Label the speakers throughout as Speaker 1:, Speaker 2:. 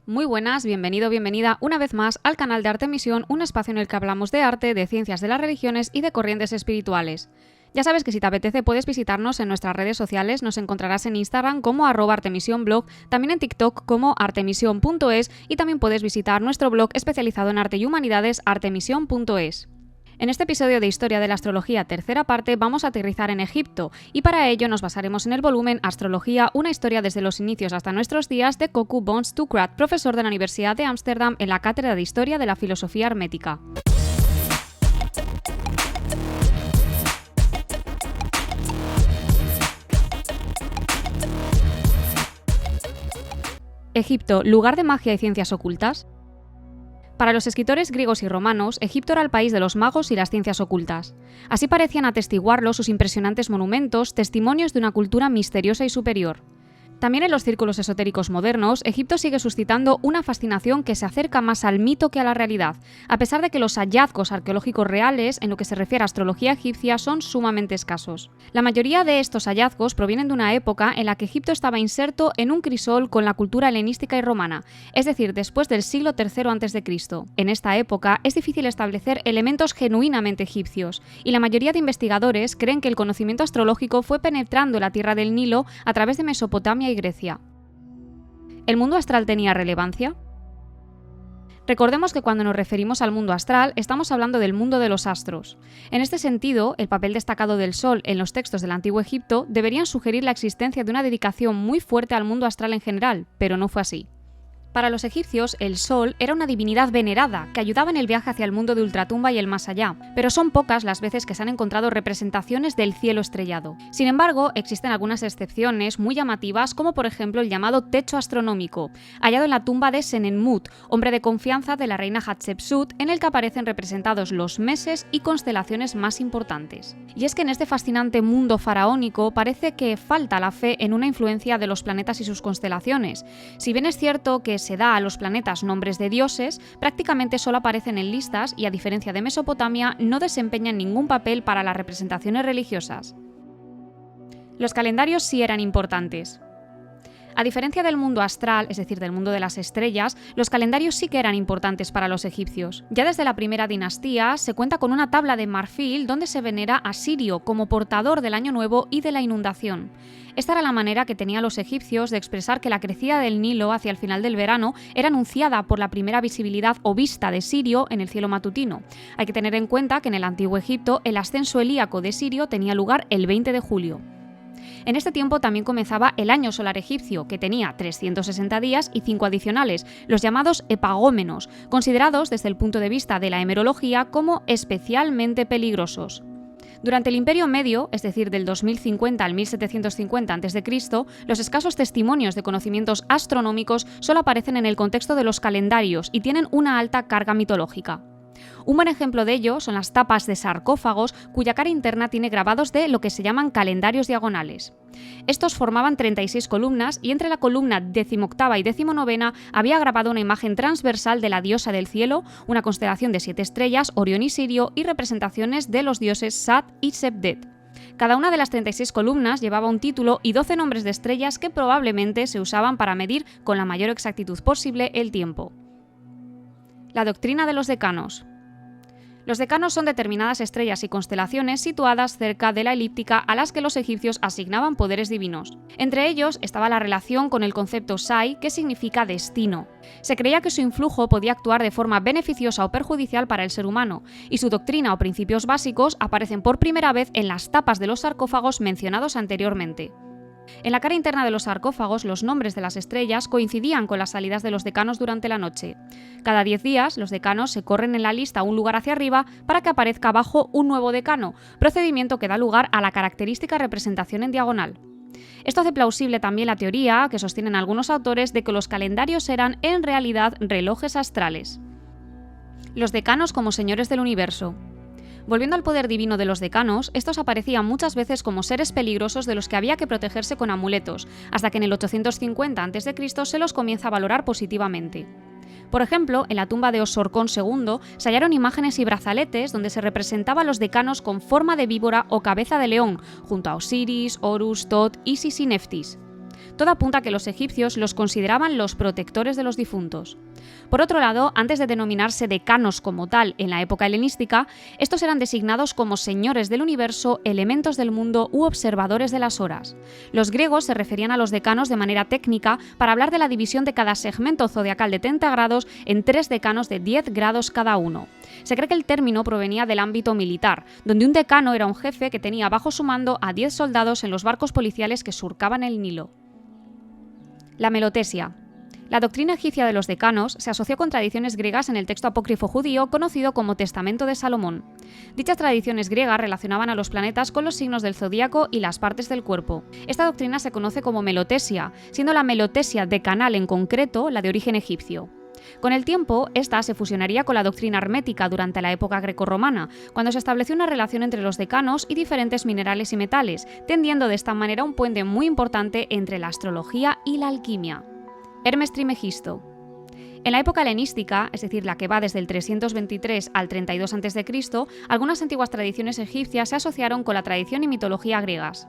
Speaker 1: Muy buenas, bienvenido, bienvenida una vez más al canal de Artemisión, un espacio en el que hablamos de arte, de ciencias de las religiones y de corrientes espirituales. Ya sabes que si te apetece puedes visitarnos en nuestras redes sociales, nos encontrarás en Instagram como @artemisionblog, también en TikTok como artemision.es y también puedes visitar nuestro blog especializado en arte y humanidades artemision.es. En este episodio de Historia de la Astrología, tercera parte, vamos a aterrizar en Egipto y para ello nos basaremos en el volumen Astrología, una historia desde los inicios hasta nuestros días de Koku Bons-Tuckrat, profesor de la Universidad de Ámsterdam en la Cátedra de Historia de la Filosofía Hermética. Egipto, lugar de magia y ciencias ocultas. Para los escritores griegos y romanos, Egipto era el país de los magos y las ciencias ocultas. Así parecían atestiguarlo sus impresionantes monumentos, testimonios de una cultura misteriosa y superior. También en los círculos esotéricos modernos, Egipto sigue suscitando una fascinación que se acerca más al mito que a la realidad, a pesar de que los hallazgos arqueológicos reales en lo que se refiere a astrología egipcia son sumamente escasos. La mayoría de estos hallazgos provienen de una época en la que Egipto estaba inserto en un crisol con la cultura helenística y romana, es decir, después del siglo III a.C. En esta época es difícil establecer elementos genuinamente egipcios, y la mayoría de investigadores creen que el conocimiento astrológico fue penetrando la tierra del Nilo a través de Mesopotamia y Grecia. ¿El mundo astral tenía relevancia? Recordemos que cuando nos referimos al mundo astral, estamos hablando del mundo de los astros. En este sentido, el papel destacado del Sol en los textos del Antiguo Egipto deberían sugerir la existencia de una dedicación muy fuerte al mundo astral en general, pero no fue así. Para los egipcios, el Sol era una divinidad venerada que ayudaba en el viaje hacia el mundo de ultratumba y el más allá, pero son pocas las veces que se han encontrado representaciones del cielo estrellado. Sin embargo, existen algunas excepciones muy llamativas, como por ejemplo el llamado techo astronómico, hallado en la tumba de Senenmut, hombre de confianza de la reina Hatshepsut, en el que aparecen representados los meses y constelaciones más importantes. Y es que en este fascinante mundo faraónico parece que falta la fe en una influencia de los planetas y sus constelaciones. Si bien es cierto que se da a los planetas nombres de dioses, prácticamente solo aparecen en listas y, a diferencia de Mesopotamia, no desempeñan ningún papel para las representaciones religiosas. Los calendarios sí eran importantes. A diferencia del mundo astral, es decir, del mundo de las estrellas, los calendarios sí que eran importantes para los egipcios. Ya desde la primera dinastía se cuenta con una tabla de marfil donde se venera a Sirio como portador del año nuevo y de la inundación. Esta era la manera que tenían los egipcios de expresar que la crecida del Nilo hacia el final del verano era anunciada por la primera visibilidad o vista de Sirio en el cielo matutino. Hay que tener en cuenta que en el Antiguo Egipto el ascenso helíaco de Sirio tenía lugar el 20 de julio. En este tiempo también comenzaba el año solar egipcio, que tenía 360 días y 5 adicionales, los llamados epagómenos, considerados desde el punto de vista de la hemerología como especialmente peligrosos. Durante el Imperio Medio, es decir, del 2050 al 1750 a.C., los escasos testimonios de conocimientos astronómicos solo aparecen en el contexto de los calendarios y tienen una alta carga mitológica. Un buen ejemplo de ello son las tapas de sarcófagos cuya cara interna tiene grabados de lo que se llaman calendarios diagonales. Estos formaban 36 columnas y entre la columna 18ª y 19ª había grabado una imagen transversal de la diosa del cielo, una constelación de 7 estrellas, Orión y Sirio, y representaciones de los dioses Sat y Sebdet. Cada una de las 36 columnas llevaba un título y 12 nombres de estrellas que probablemente se usaban para medir con la mayor exactitud posible el tiempo. La doctrina de los decanos. Los decanos son determinadas estrellas y constelaciones situadas cerca de la elíptica a las que los egipcios asignaban poderes divinos. Entre ellos estaba la relación con el concepto Sai, que significa destino. Se creía que su influjo podía actuar de forma beneficiosa o perjudicial para el ser humano, y su doctrina o principios básicos aparecen por primera vez en las tapas de los sarcófagos mencionados anteriormente. En la cara interna de los sarcófagos, los nombres de las estrellas coincidían con las salidas de los decanos durante la noche. Cada 10 días, los decanos se corren en la lista un lugar hacia arriba para que aparezca abajo un nuevo decano, procedimiento que da lugar a la característica representación en diagonal. Esto hace plausible también la teoría, que sostienen algunos autores, de que los calendarios eran en realidad relojes astrales. Los decanos como señores del universo. Volviendo al poder divino de los decanos, estos aparecían muchas veces como seres peligrosos de los que había que protegerse con amuletos, hasta que en el 850 a.C. se los comienza a valorar positivamente. Por ejemplo, en la tumba de Osorcón II se hallaron imágenes y brazaletes donde se representaba a los decanos con forma de víbora o cabeza de león, junto a Osiris, Horus, Tot, Isis y Neftis. Todo apunta a que los egipcios los consideraban los protectores de los difuntos. Por otro lado, antes de denominarse decanos como tal en la época helenística, estos eran designados como señores del universo, elementos del mundo u observadores de las horas. Los griegos se referían a los decanos de manera técnica para hablar de la división de cada segmento zodiacal de 30 grados en 3 decanos de 10 grados cada uno. Se cree que el término provenía del ámbito militar, donde un decano era un jefe que tenía bajo su mando a 10 soldados en los barcos policiales que surcaban el Nilo. La melotesia. La doctrina egipcia de los decanos se asoció con tradiciones griegas en el texto apócrifo judío conocido como Testamento de Salomón. Dichas tradiciones griegas relacionaban a los planetas con los signos del zodíaco y las partes del cuerpo. Esta doctrina se conoce como melotesia, siendo la melotesia decanal en concreto la de origen egipcio. Con el tiempo, esta se fusionaría con la doctrina hermética durante la época grecorromana, cuando se estableció una relación entre los decanos y diferentes minerales y metales, tendiendo de esta manera un puente muy importante entre la astrología y la alquimia. Hermes Trismegisto. En la época helenística, es decir, la que va desde el 323 al 32 a.C., algunas antiguas tradiciones egipcias se asociaron con la tradición y mitología griegas.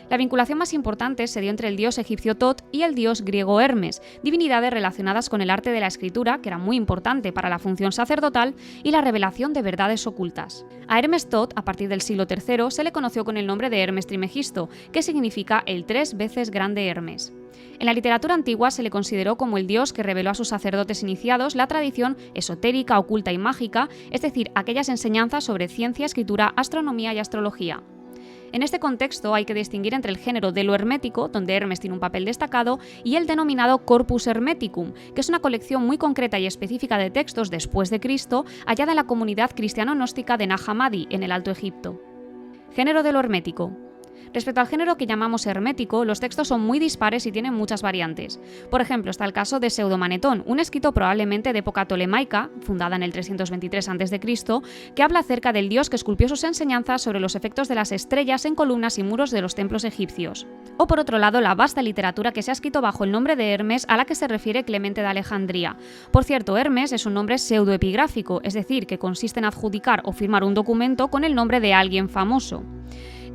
Speaker 1: La vinculación más importante se dio entre el dios egipcio Tot y el dios griego Hermes, divinidades relacionadas con el arte de la escritura, que era muy importante para la función sacerdotal, y la revelación de verdades ocultas. A Hermes Tot, a partir del siglo III, se le conoció con el nombre de Hermes Trismegisto, que significa el 3 veces grande Hermes. En la literatura antigua se le consideró como el dios que reveló a sus sacerdotes iniciados la tradición esotérica, oculta y mágica, es decir, aquellas enseñanzas sobre ciencia, escritura, astronomía y astrología. En este contexto hay que distinguir entre el género de lo hermético, donde Hermes tiene un papel destacado, y el denominado Corpus Hermeticum, que es una colección muy concreta y específica de textos después de Cristo, hallada en la comunidad cristiano-gnóstica de Nag Hammadi, en el Alto Egipto. Género de lo hermético. Respecto al género que llamamos hermético, los textos son muy dispares y tienen muchas variantes. Por ejemplo, está el caso de Pseudo-Manetón, un escrito probablemente de época tolemaica, fundada en el 323 a.C., que habla acerca del dios que esculpió sus enseñanzas sobre los efectos de las estrellas en columnas y muros de los templos egipcios. O por otro lado, la vasta literatura que se ha escrito bajo el nombre de Hermes a la que se refiere Clemente de Alejandría. Por cierto, Hermes es un nombre pseudoepigráfico, es decir, que consiste en adjudicar o firmar un documento con el nombre de alguien famoso.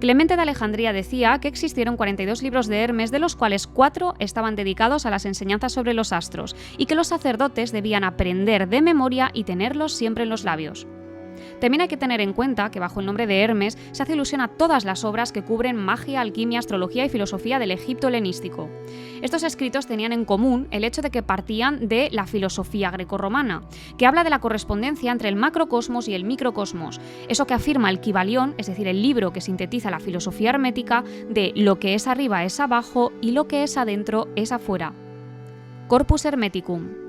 Speaker 1: Clemente de Alejandría decía que existieron 42 libros de Hermes, de los cuales 4 estaban dedicados a las enseñanzas sobre los astros, y que los sacerdotes debían aprender de memoria y tenerlos siempre en los labios. También hay que tener en cuenta que bajo el nombre de Hermes se hace alusión a todas las obras que cubren magia, alquimia, astrología y filosofía del Egipto helenístico. Estos escritos tenían en común el hecho de que partían de la filosofía grecorromana, que habla de la correspondencia entre el macrocosmos y el microcosmos, eso que afirma el Kybalión, es decir, el libro que sintetiza la filosofía hermética de lo que es arriba es abajo y lo que es adentro es afuera. Corpus Hermeticum.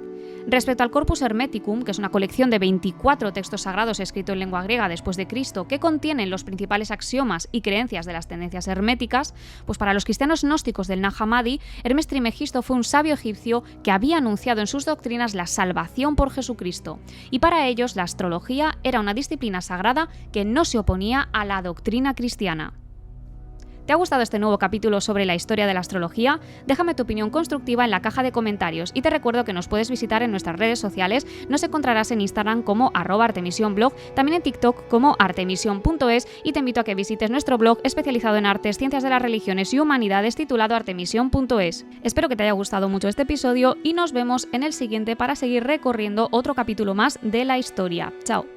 Speaker 1: Respecto al Corpus Hermeticum, que es una colección de 24 textos sagrados escritos en lengua griega después de Cristo, que contienen los principales axiomas y creencias de las tendencias herméticas, pues para los cristianos gnósticos del Nag Hammadi, Hermes Trismegisto fue un sabio egipcio que había anunciado en sus doctrinas la salvación por Jesucristo, y para ellos la astrología era una disciplina sagrada que no se oponía a la doctrina cristiana. ¿Te ha gustado este nuevo capítulo sobre la historia de la astrología? Déjame tu opinión constructiva en la caja de comentarios y te recuerdo que nos puedes visitar en nuestras redes sociales. Nos encontrarás en Instagram como @artemisionblog, también en TikTok como artemision.es y te invito a que visites nuestro blog especializado en artes, ciencias de las religiones y humanidades titulado artemision.es. Espero que te haya gustado mucho este episodio y nos vemos en el siguiente para seguir recorriendo otro capítulo más de la historia. ¡Chao!